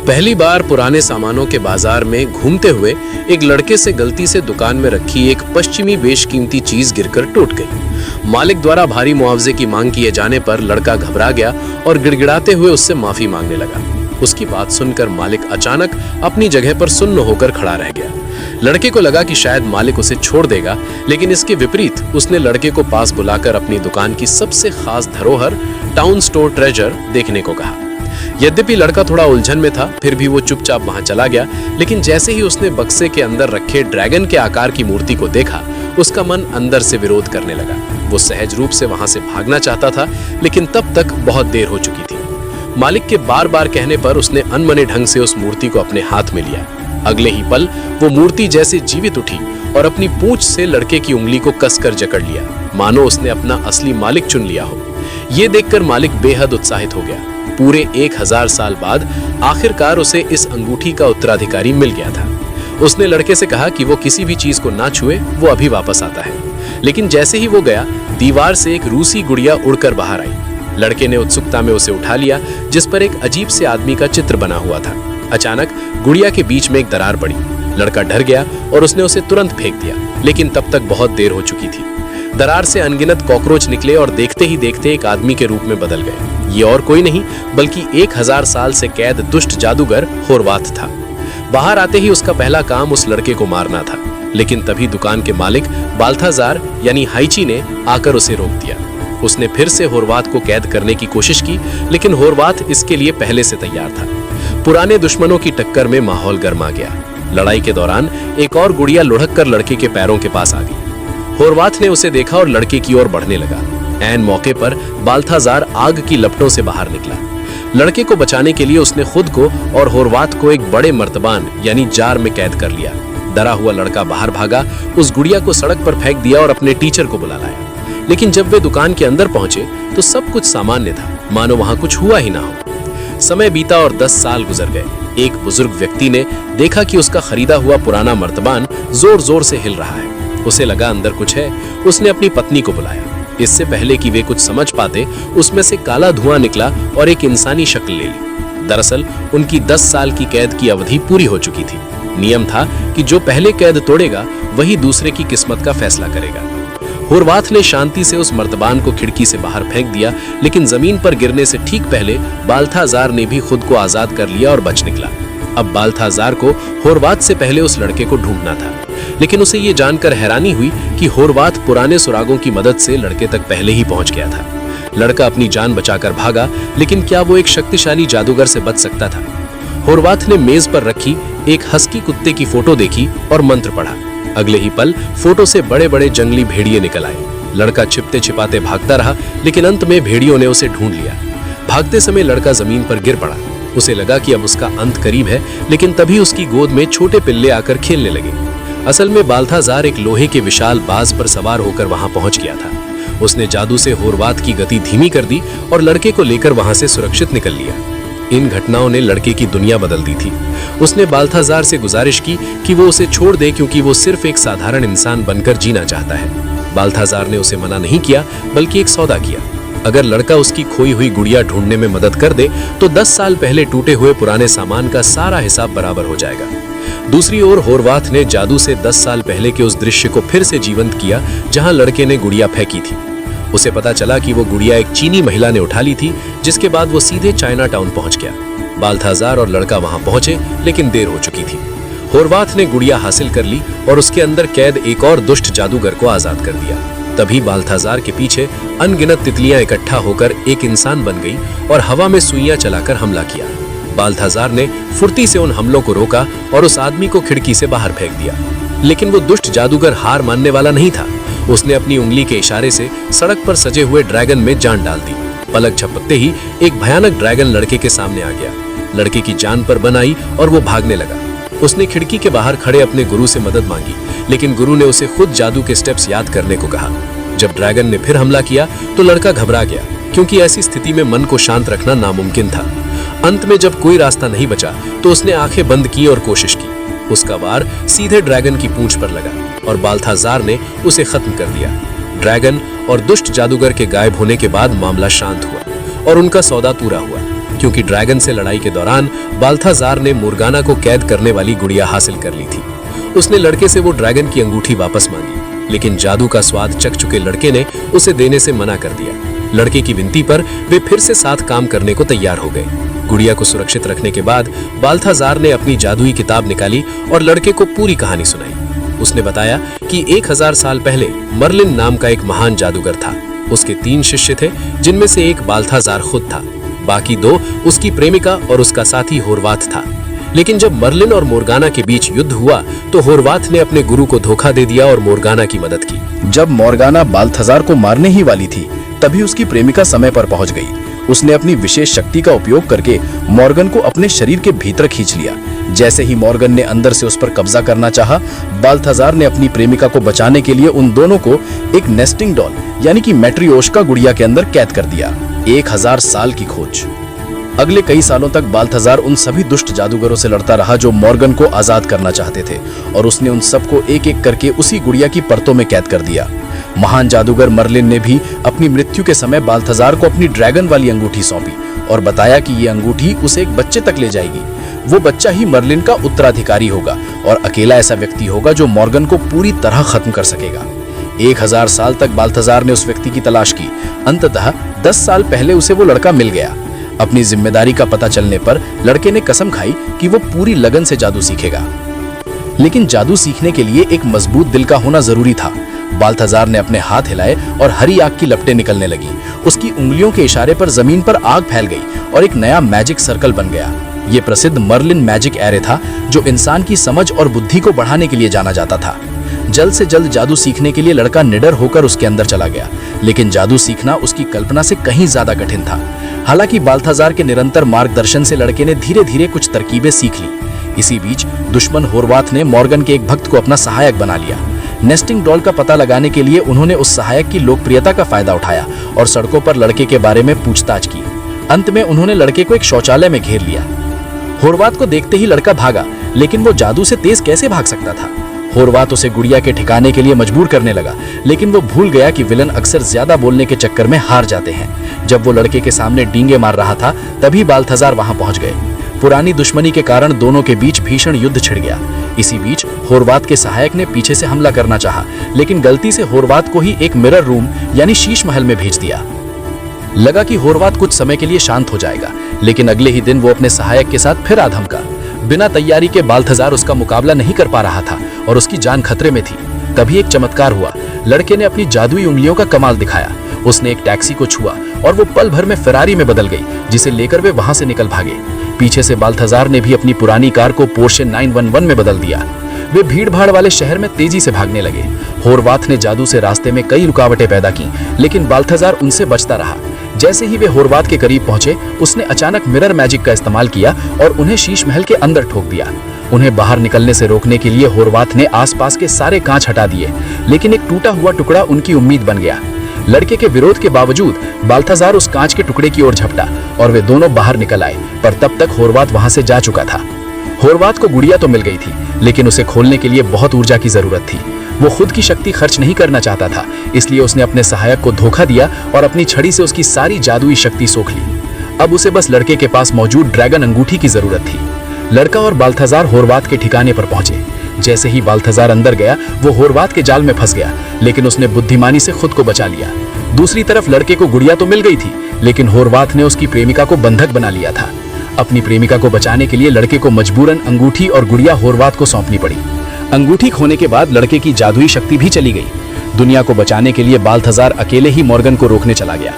पहली बार पुराने सामानों के बाजार में घूमते हुए एक लड़के से गलती से दुकान में रखी एक पश्चिमी बेशकीमती चीज गिरकर टूट गई। मालिक द्वारा भारी मुआवजे की मांग किए जाने पर लड़का घबरा गया और गिड़गिड़ाते हुए उससे माफी मांगने लगा। उसकी बात सुनकर मालिक अचानक अपनी जगह पर सुन्न होकर खड़ा रह गया। लड़के को लगा कि शायद मालिक उसे छोड़ देगा, लेकिन इसके विपरीत उसने लड़के को पास बुलाकर अपनी दुकान की सबसे खास धरोहर टाउन स्टोर ट्रेजर देखने को कहा। यद्यपि लड़का थोड़ा उलझन में था, फिर भी वो चुपचाप वहां चला गया। लेकिन जैसे ही उसने बक्से के अंदर रखे ड्रैगन के आकार की मूर्ति को देखा, उसका मन अंदर से विरोध करने लगा। वो सहज रूप से वहां से भागना चाहता था, लेकिन तब तक बहुत देर हो चुकी थी। मालिक के बार बार कहने पर उसने अनमने ढंग से उस मूर्ति को अपने हाथ में लिया। अगले ही पल वो मूर्ति जैसे जीवित उठी और अपनी पूंछ से लड़के की उंगली को कसकर जकड़ लिया, मानो उसने अपना असली मालिक चुन लिया हो। ये देखकर मालिक बेहद उत्साहित हो गया। पूरे 1000 साल बाद आखिरकार उसे इस अंगूठी का उत्तराधिकारी मिल गया था। उसने लड़के से कहा कि वो किसी भी चीज को ना छुए, वो अभी वापस आता है। लेकिन जैसे ही वो गया, दीवार से एक रूसी गुड़िया उड़कर बाहर आई। लड़के ने उत्सुकता में उसे उठा लिया, जिस पर एक अजीब से आदमी का चित्र बना हुआ था। अचानक गुड़िया के बीच में एक दरार पड़ी। लड़का डर गया और उसने उसे तुरंत फेंक दिया, लेकिन तब तक बहुत देर हो चुकी थी। दरार से अनगिनत कॉकरोच निकले और देखते ही देखते एक आदमी के रूप में बदल गए। ये और कोई नहीं बल्कि 1000 साल से कैद दुष्ट जादूगर होरवाथ था। बाहर आते ही उसका पहला काम उस लड़के को मारना था, लेकिन तभी दुकान के मालिक बाल्थाजार यानी हाइची ने आकर उसे रोक दिया। उसने फिर से होरवाथ को कैद करने की कोशिश की, लेकिन होरवाथ इसके लिए पहले से तैयार था। पुराने दुश्मनों की टक्कर में माहौल गर्मा गया। लड़ाई के दौरान एक और गुड़िया लुढ़क कर लड़के के पैरों के पास आ गई। होरवाथ ने उसे देखा और लड़के की ओर बढ़ने लगा। ऐन मौके पर बाल्थाजार आग की लपटों से बाहर निकला। लड़के को बचाने के लिए उसने खुद को और होरवाथ को एक बड़े मर्तबान यानी जार में कैद कर लिया। डरा हुआ लड़का बाहर भागा, उस गुड़िया को सड़क पर फेंक दिया और अपने टीचर को बुला लाया। लेकिन जब वे दुकान के अंदर पहुंचे तो सब कुछ सामान्य था, मानो वहां कुछ हुआ ही ना हो। समय बीता और 10 साल गुजर गए। एक बुजुर्ग व्यक्ति ने देखा कि उसका खरीदा हुआ पुराना मर्तबान जोर जोर से हिल रहा है। उसे लगा अंदर कुछ है। उसने अपनी पत्नी को बुलाया। इससे पहले कि वे कुछ समझ पाते, उसमें से काला धुआं निकला और एक इंसानी शक्ल ले ली। दरअसल उनकी 10 साल की कैद की अवधि पूरी हो चुकी थी। नियम था कि जो पहले कैद तोड़ेगा वही दूसरे की किस्मत का फैसला करेगा। होरवाथ ने शांति से उस मर्तबान को खिड़की से बाहर फेंक दिया, लेकिन जमीन पर गिरने से ठीक पहले बाल्थाजार ने भी खुद को आजाद कर लिया और बच निकला। अब बाल्थाजार को होरवाथ से पहले उस लड़के को ढूंढना था, लेकिन उसे ये जानकर हैरानी हुई कि होरवाथ पुराने सुरागों की मदद से लड़के तक पहले ही पहुंच गया था। लड़का अपनी जान बचाकर भागा, लेकिन क्या वो एक शक्तिशाली जादूगर से बच सकता था? होरवाथ ने मेज पर रखी एक हस्की कुत्ते की फोटो देखी और मंत्र पढ़ा। अगले ही पल फोटो से बड़े बड़े जंगली भेड़िए निकल आए। लड़का छिपते छिपाते भागता रहा, लेकिन अंत में भेड़ियों ने उसे ढूंढ लिया। भागते समय लड़का जमीन पर गिर पड़ा। उसे लगा कि अब उसका अंत करीब है, लेकिन तभी उसकी गोद में छोटे पिल्ले आकर खेलने लगे। असल में बाल्थाजार एक लोहे के विशाल बाज पर सवार होकर वहां पहुंच गया था। उसने जादू से होरवाथ की गति धीमी कर दी और लड़के को लेकर वहां से सुरक्षित निकल लिया। इन घटनाओं ने लड़के की दुनिया बदल दी थी। उसने बाल्थाजार से गुजारिश की कि वो उसे छोड़ दे, क्योंकि वो सिर्फ एक साधारण इंसान बनकर जीना चाहता है। बाल्थाजार ने उसे मना नहीं किया, बल्कि एक सौदा किया। अगर लड़का उसकी खोई हुई गुड़िया ढूंढने में मदद कर दे तो 10 साल पहले टूटे हुए पुराने सामान का सारा हिसाब बराबर हो जाएगा। दूसरी ओर होरवाथ ने जादू से 10 साल पहले के उस दृश्य को फिर से जीवंत किया, जहां लड़के ने गुड़िया फेंकी थी। उसे पता चला कि वो गुड़िया एक चीनी महिला ने उठा ली थी, जिसके बाद वो सीधे चाइना टाउन पहुंच गया। बाल्थाजार और लड़का वहां पहुंचे, लेकिन देर हो चुकी थी। होरवाथ ने गुड़िया हासिल कर ली और उसके अंदर कैद एक और दुष्ट जादूगर को आजाद कर दिया। तभी बाल्थाजार के पीछे अनगिनत तितलियां इकट्ठा होकर एक इंसान बन गई और हवा में सुइयां चलाकर हमला किया। बाल्थाजार ने फुर्ती से उन हमलों को रोका और उस आदमी को खिड़की से बाहर फेंक दिया। लेकिन वो दुष्ट जादूगर हार मानने वाला नहीं था। उसने अपनी उंगली के इशारे से सड़क पर सजे हुए ड्रैगन में जान डाल दी। पलक झपकते ही एक भयानक ड्रैगन लड़के के सामने आ गया। लड़के की जान पर बन आई और वो भागने लगा। उसने खिड़की के बाहर खड़े अपने गुरु से मदद मांगी, लेकिन गुरु ने उसे खुद जादू के स्टेप्स याद करने को कहा। जब ड्रैगन ने फिर हमला किया तो लड़का घबरा गया, क्योंकि ऐसी स्थिति में मन को शांत रखना नामुमकिन था। अंत में जब कोई रास्ता नहीं बचा तो उसने आंखें बंद की और कोशिश की। उसका वार सीधे ड्रैगन की पूंछ पर लगा और बाल्थाजार ने उसे खत्म कर दिया। ड्रैगन और दुष्ट जादूगर के गायब होने के बाद मामला शांत हुआ और उनका सौदा पूरा हुआ। क्योंकि ड्रैगन से लड़ाई के दौरान बाल्थाजार ने मोर्गाना को कैद करने वाली गुड़िया हासिल कर ली थी। उसने लड़के से वो ड्रैगन की अंगूठी वापस मांगी, लेकिन जादू का स्वाद चख चुके लड़के ने उसे देने से मना कर दिया। लड़के की विनती पर वे फिर से साथ काम करने को तैयार हो गए। गुड़िया को सुरक्षित रखने के बाद बाल्थाजार ने अपनी जादुई किताब निकाली और लड़के को पूरी कहानी सुनाई। उसने बताया कि 1000 साल पहले मर्लिन नाम का एक महान जादूगर था। उसके 3 शिष्य थे, जिनमें से एक बाल्थाजार खुद था, बाकी 2 उसकी प्रेमिका और उसका साथी होरवाथ था। लेकिन जब मर्लिन और मोर्गाना के बीच युद्ध हुआ तो होरवाथ ने अपने गुरु को धोखा दे दिया और मोर्गाना की मदद की। जब मोर्गाना बाल्थाजार को मारने ही वाली थी, तभी उसकी प्रेमिका समय पर पहुंच गई। उसने अपनी विशेष शक्ति का उपयोग करके मॉर्गन को अपने शरीर के भीतर खींच लिया। जैसे ही मॉर्गन ने अंदर से उस पर कब्जा करना चाहा, बाल्थाजार ने अपनी प्रेमिका को बचाने के लिए उन दोनों को एक नेस्टिंग डॉल यानी कि मैट्रियोश्का गुड़िया के अंदर कैद कर दिया। 1000 साल की खोज। अगले कई सालों तक बाल्थाजार उन सभी दुष्ट जादूगरों से लड़ता रहा जो मॉर्गन को आजाद करना चाहते थे, और उसने उन सबको एक एक करके उसी गुड़िया की परतों में कैद कर दिया। महान जादूगर मर्लिन ने भी अपनी मृत्यु के समय बाल्थाजार को अपनी ड्रैगन वाली अंगूठी सौंपी और बताया कि ये अंगूठी उसे एक बच्चे तक ले जाएगी। वो बच्चा ही मर्लिन का उत्तराधिकारी होगा और अकेला ऐसा व्यक्ति होगा जो मॉर्गन को पूरी तरह खत्म कर सकेगा। 1000 साल तक बाल्थाजार ने उस व्यक्ति की तलाश की। अंततः 10 साल पहले उसे वो लड़का मिल गया। अपनी जिम्मेदारी का पता चलने पर लड़के ने कसम खाई कि वो पूरी लगन से जादू सीखेगा। लेकिन जादू सीखने के लिए एक मजबूत दिल का होना जरूरी था। बाल्थाजार ने अपने हाथ हिलाए और हरी आग की लपटें निकलने लगी। उसकी उंगलियों के इशारे पर जमीन पर आग फैल गई और एक नया मैजिक सर्कल बन गया। ये प्रसिद्ध मर्लिन मैजिक एरे था, जो इंसान की समझ और बुद्धि को बढ़ाने के लिए जाना जाता था। जल्द से जल्द जादू सीखने के लिए लड़का निडर होकर उसके अंदर चला गया, लेकिन जादू सीखना उसकी कल्पना से कहीं ज्यादा कठिन था। हालांकि बाल्थाजार के निरंतर मार्गदर्शन से लड़के ने धीरे धीरे कुछ तरकीबें सीख ली। इसी बीच दुश्मन होरवाथ ने मॉर्गन के एक भक्त को अपना सहायक बना लिया। नेस्टिंग डॉल का पता लगाने के लिए उन्होंने उस सहायक की लोकप्रियता का फायदा उठाया और सड़कों पर लड़के के बारे में पूछताछ की। अंत में उन्होंने लड़के को एक शौचालय में घेर लिया। होरवाथ को देखते ही लड़का भागा, लेकिन वो जादू से तेज कैसे भाग सकता था। होरवाथ उसे गुड़िया के ठिकाने के लिए मजबूर करने लगा, लेकिन वो भूल गया कि विलन अक्सर ज्यादा बोलने के चक्कर में हार जाते हैं। जब वो लड़के के सामने डींगे मार रहा था, तभी बाल्थाजार वहां पहुंच गए। पुरानी दुश्मनी के कारण दोनों के बीच भीषण युद्ध छिड़ गया। इसी बीच होरवाथ के सहायक ने पीछे से हमला करना चाहा, लेकिन गलती से होरवाथ को ही एक मिरर रूम यानी शीश महल में भेज दिया। लगा कि होरवाथ कुछ समय के लिए शांत हो जाएगा, लेकिन अगले ही दिन वो अपने सहायक के साथ फिर आ धमका। बिना तैयारी के बाल्थाजार उसका मुकाबला नहीं कर पा रहा था और उसकी जान खतरे में थी। तभी एक चमत्कार हुआ। लड़के ने अपनी जादुई उंगलियों का कमाल दिखाया। उसने एक टैक्सी को छुआ और वो पल भर में फेरारी में बदल गई, जिसे लेकर वे वहां से निकल भागे। पीछे से बाल्थाजार ने भी अपनी पुरानी कार को पोर्शे 911 में बदल दिया। वे भीड़ भाड़ वाले शहर में तेजी से भागने लगे। होरवाथ ने जादू से रास्ते में कई रुकावटें पैदा की, लेकिन बाल्थाजार उनसे बचता रहा। जैसे ही वे होरवाथ के करीब पहुंचे, उसने अचानक मिरर मैजिक का इस्तेमाल किया और उन्हें शीश महल के अंदर ठोक दिया। उन्हें बाहर निकलने से रोकने के लिए होरवाथ ने आसपास के सारे कांच हटा दिए, लेकिन एक टूटा हुआ टुकड़ा उनकी उम्मीद बन गया। लड़के के विरोध के बावजूद बाल्थाजार उस कांच के टुकड़े की ओर झपटा और वे दोनों बाहर निकल आए, पर तब तक होरवाथ वहां से जा चुका था। होरवाथ को गुड़िया तो मिल गई थी, लेकिन उसे खोलने के लिए बहुत ऊर्जा की जरूरत थी। वो खुद की शक्ति खर्च नहीं करना चाहता था, इसलिए उसने अपने सहायक को धोखा दिया और अपनी छड़ी से उसकी सारी जादुई शक्ति सोख ली। अब उसे बस लड़के के पास मौजूद ड्रैगन अंगूठी की जरूरत थी। लड़का और बाल्थाजार होरवाथ के ठिकाने पर पहुंचे। जैसे ही बाल्थाजार अंदर गया, वो होरवाथ के जाल में फंस गया, लेकिन उसने बुद्धिमानी से खुद को बचा लिया। दूसरी तरफ लड़के को गुड़िया तो मिल गई थी, लेकिन होरवाथ ने उसकी प्रेमिका को बंधक बना लिया था। अपनी प्रेमिका को बचाने के लिए लड़के को मजबूरन अंगूठी और गुड़िया होरवाथ को सौंपनी पड़ी। अंगूठी खोने के बाद लड़के की जादुई शक्ति भी चली गई। दुनिया को बचाने के लिए बाल्थाजार अकेले ही मॉर्गन को रोकने चला गया।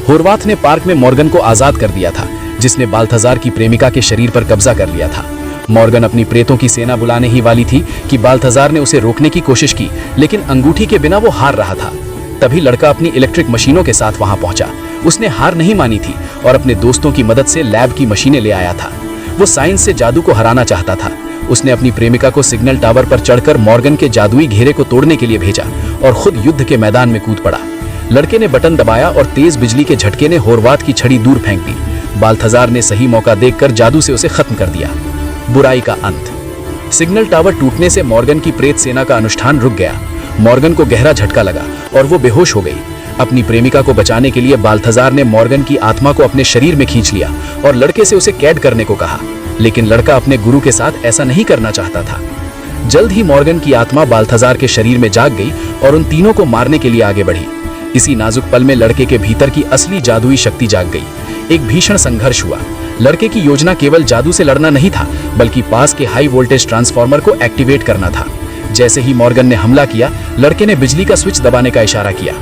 होरवाथ ने पार्क में मॉर्गन को आजाद कर दिया था, जिसने बाल्थाजार की प्रेमिका के शरीर पर कब्जा कर लिया था। मॉर्गन अपनी प्रेतों की सेना बुलाने ही वाली थी कि बाल्थाजार ने उसे रोकने की कोशिश की, लेकिन अंगूठी के बिना वो हार रहा था। तभी लड़का अपनी इलेक्ट्रिक मशीनों के साथ वहां पहुंचा। उसने हार नहीं मानी थी और अपने दोस्तों की मदद से लैब की मशीनें ले आया था। वो साइंस से जादू को हराना चाहता था। उसने अपनी प्रेमिका को सिग्नल टावर पर चढ़कर मॉर्गन के जादुई घेरे को तोड़ने के लिए भेजा और खुद युद्ध के मैदान में कूद पड़ा। लड़के ने बटन दबाया और तेज बिजली के झटके ने होरवाथ की छड़ी दूर फेंक दी। बाल्थाजार ने सही मौका देखकर जादू से उसे खत्म कर दिया। बुराई का अंत। सिग्नल टावर टूटने से मॉर्गन की प्रेत सेना का अनुष्ठान रुक गया। मॉर्गन को गहरा झटका लगा और वो बेहोश हो गई। अपनी प्रेमिका को बचाने के लिए बाल्थाजार ने मॉर्गन की आत्मा को अपने शरीर में खींच लिया और लड़के से उसे कैद करने को कहा, लेकिन लड़का अपने गुरु के साथ ऐसा नहीं करना चाहता था। जल्द ही मॉर्गन की आत्मा बाल्थाजार के शरीर में जाग गई और उन तीनों को मारने के लिए आगे बढ़ी। इसी नाजुक पल में लड़के के भीतर की असली जादुई शक्ति जाग गई। एक भीषण संघर्ष हुआ। लड़के की योजना केवल जादू से लड़ना नहीं था, बल्कि पास के हाई वोल्टेज ट्रांसफार्मर को एक्टिवेट करना था। जैसे ही मॉर्गन ने हमला किया, लड़के ने बिजली का स्विच दबाने का इशारा किया।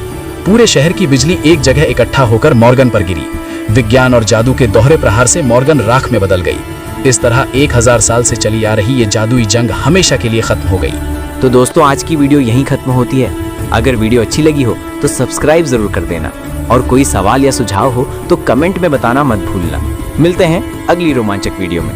पूरे शहर की बिजली एक जगह इकट्ठा होकर मॉर्गन पर गिरी। विज्ञान और जादू के दोहरे प्रहार से मॉर्गन राख में बदल गई। इस तरह 1000 साल से चली आ रही ये जादुई जंग हमेशा के लिए खत्म हो गई। तो दोस्तों, आज की वीडियो यहीं खत्म होती है। अगर वीडियो अच्छी लगी हो तो सब्सक्राइब जरूर कर देना, और कोई सवाल या सुझाव हो तो कमेंट में बताना मत भूलना। मिलते हैं अगली रोमांचक वीडियो में।